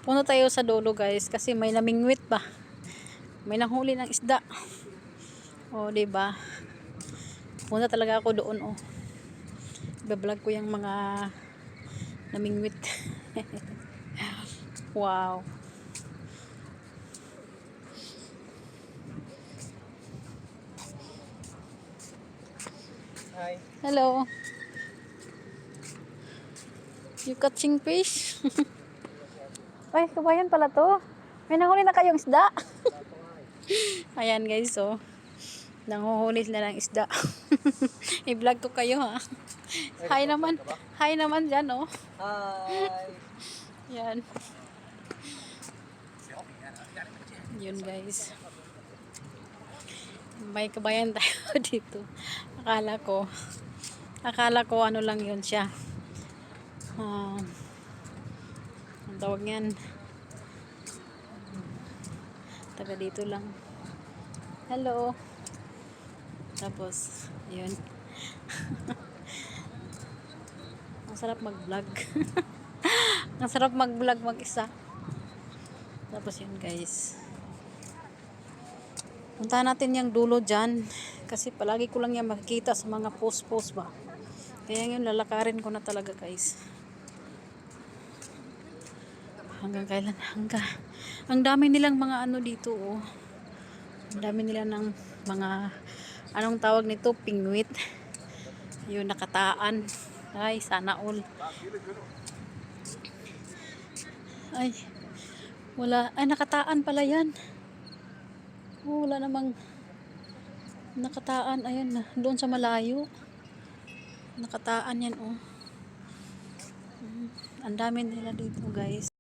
Punta tayo sa dulo guys kasi may namingwit pa. May nanghuli ng isda. O, diba? Punta talaga ako doon, oh. Iba-vlog ko yung mga namingwit. Wow. Hi. Hello. You catching fish? Ay, kabayan pala to. May nahuli na kayong isda. Ayan guys, so. Nanguhuli sila ng isda. I-vlog ko kayo ha. Hi naman. Hi naman dyan, oh. Hi. Yan. Yun guys. May kabayan tayo dito. Akala ko ano lang yun siya. Ang tawag niyan. Taga dito lang. Hello. Tapos, yun. Ang sarap mag-vlog. Ang sarap mag-vlog mag-isa. Tapos yun guys. Puntahan natin yung dulo dyan. Kasi palagi ko lang yan makikita sa mga post-post ba. Kaya yun, lalakarin ko na talaga guys. Hanggang kailan? Ang dami nilang mga ano dito, oh. Ang dami nila ng mga, anong tawag nito? Pingwit. Yun, nakataan. Ay, sana all. Ay, wala. Ay, nakataan pala yan. Oh, wala namang nakataan. Ayun na. Doon sa malayo. Nakataan yan, oh. Ang dami nila dito, guys.